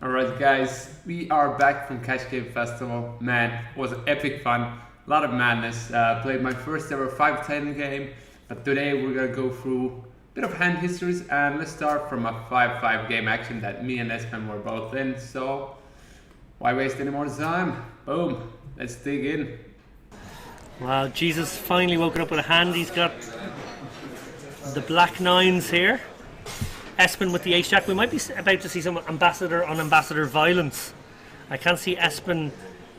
Alright guys, we are back from Cash Game Festival. Man, it was epic fun, a lot of madness. Played my first ever 5-10 game, but today we're gonna go through a bit of hand histories and let's start from a 5-5 game action that me and ESPEN were both in. So, why waste any more time? Boom, let's dig in. Wow, Jesus finally woken up with a hand. He's got the black nines here. ESPEN with the ace-jack. We might be about to see some ambassador on ambassador violence. I can't see ESPEN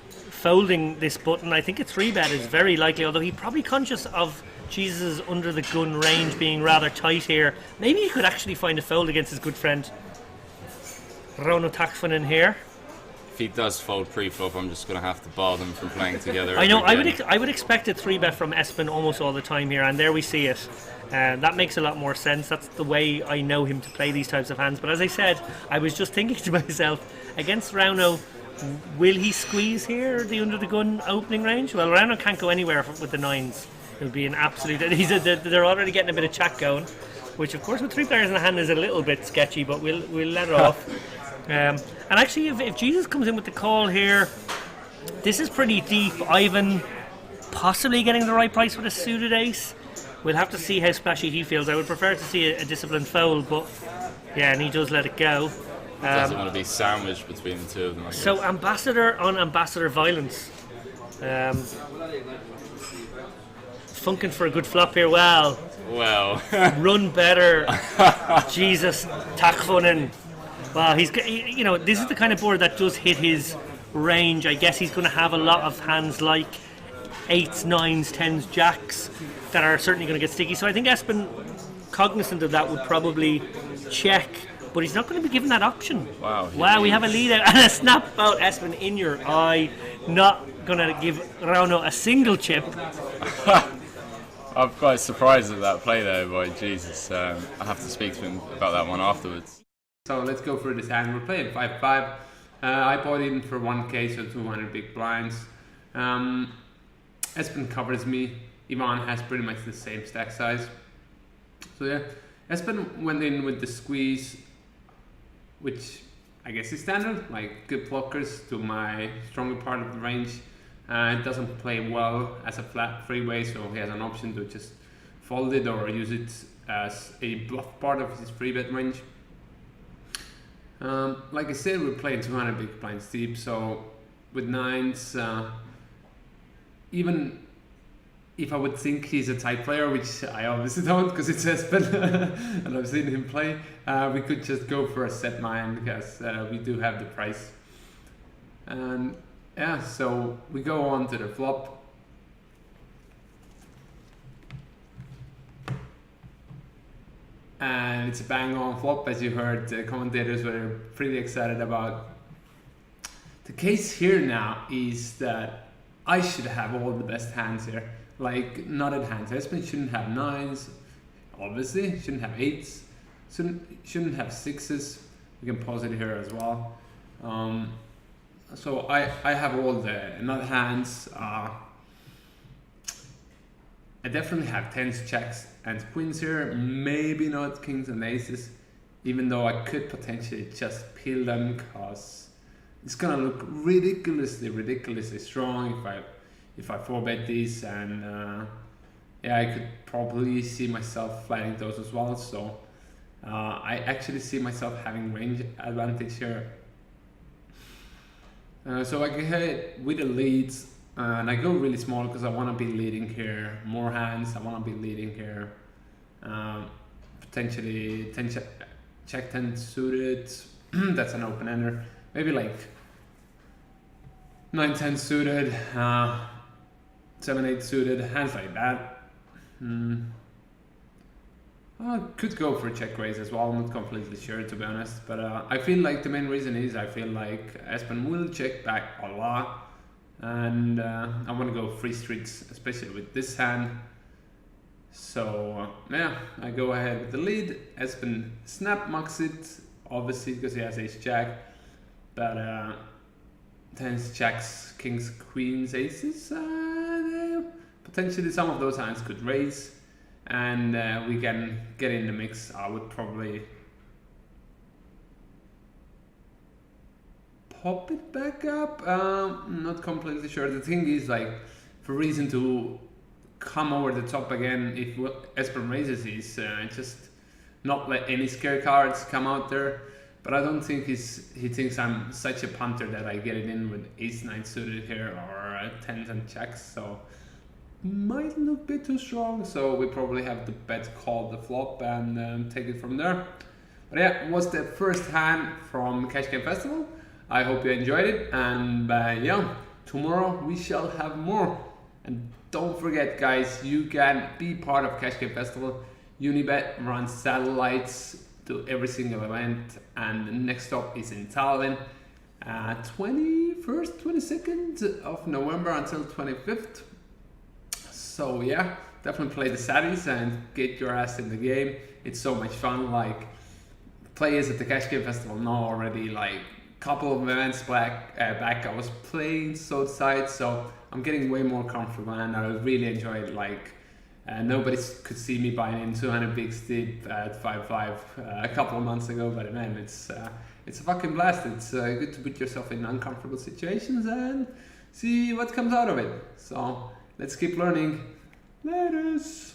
folding this button. I think a 3-bet is very likely, although he's probably conscious of Jesus' under-the-gun range being rather tight here. Maybe he could actually find a fold against his good friend Rauno Takfanen here. If he does fold pre-flop, I'm just going to have to bar them from playing together. I know. I would expect a 3-bet from ESPEN almost all the time here, and there we see it. That makes a lot more sense. That's the way I know him to play these types of hands. But as I said, I was just thinking to myself, against Rauno, will he squeeze here the under the gun opening range? Well, Rauno can't go anywhere with the nines. It'll be an absolute. They're already getting a bit of chat going, which of course with 3 players in the hand is a little bit sketchy. But we'll let it off. And actually, if Jesus comes in with the call here, this is pretty deep. Ivan possibly getting the right price with a suited ace. We'll have to see how splashy he feels. I would prefer to see a disciplined fold, but yeah, and he does let it go. Doesn't want to be sandwiched between the two of them. So ambassador on ambassador violence. Funking for a good flop here. Well, run better. Jesus, Takfanen. Well, this is the kind of board that does hit his range. I guess he's going to have a lot of hands like 8s, 9s, 10s, jacks that are certainly going to get sticky. So I think ESPEN, cognizant of that, would probably check, but he's not going to be given that option. Wow, we have a lead out and a snap out. ESPEN in your eye, not going to give Rauno a single chip. I'm quite surprised at that play though, boy. Jesus. I have to speak to him about that one afterwards. So let's go through this hand. We're playing 5-5. I bought in for 1k, so 200 big blinds. ESPEN covers me. Ivan has pretty much the same stack size. So yeah, ESPEN went in with the squeeze, which I guess is standard, like good blockers to my stronger part of the range. It doesn't play well as a flat freeway, so he has an option to just fold it or use it as a bluff part of his 3-bet range. Like I said, we're playing 200 big blinds deep, so with 9s, even if I would think he's a tight player, which I obviously don't because it's ESPEN and I've seen him play, we could just go for a set 9 because we do have the price. And yeah, so we go on to the flop. And it's a bang on flop, as you heard. The commentators were pretty excited about. The case here now is that I should have all the best hands here. Like, nutted hands. ESPEN shouldn't have 9s, obviously. Shouldn't have 8s. Shouldn't have 6s. We can pause it here as well. So I have all the nut hands. I definitely have 10s, jacks, and queens here. Maybe not kings and aces, even though I could potentially just peel them because it's gonna look ridiculously strong if I 4-bet these, and yeah, I could probably see myself flatting those as well. So I actually see myself having range advantage here. So I go ahead with the leads. And I go really small because I want to be leading here. More hands, I want to be leading here. Potentially 10 check 10 suited. That's an open ender. Maybe like 9-10 suited, 7-8 suited, hands like that. I could go for a check raise as well. I'm not completely sure, to be honest. But I feel like the main reason is I feel like ESPEN will check back a lot. And I want to go free streets, especially with this hand. So yeah, I go ahead with the lead. ESPEN snap mucks it, obviously because he has ace-jack. But 10s, jacks, kings, queens, aces, potentially some of those hands could raise. And we can get in the mix. I would probably pop it back up. Not completely sure. The thing is, like, for reason to come over the top again, if what ESPEN raises is just not let any scare cards come out there. But I don't think he thinks I'm such a punter that I get it in with ace-9 suited here or 10s and checks. So might look a bit too strong. So we probably have to bet call the flop and take it from there. But yeah, it was the first hand from Cash Game Festival. I hope you enjoyed it. And yeah, tomorrow we shall have more. And don't forget, guys, you can be part of Cash Game Festival. Unibet runs satellites to every single event, and the next stop is in Tallinn, 21st, 22nd of November until 25th. So yeah, definitely play the satties and get your ass in the game. It's so much fun. Like, players at the Cash Game Festival know already, like, couple of events back I was playing so sides, so I'm getting way more comfortable and I really enjoy it. Like, nobody could see me buying in 200 big steep at 5-5 a couple of months ago, but man, it's a fucking blast. It's good to put yourself in uncomfortable situations and see what comes out of it. So let's keep learning. Laters.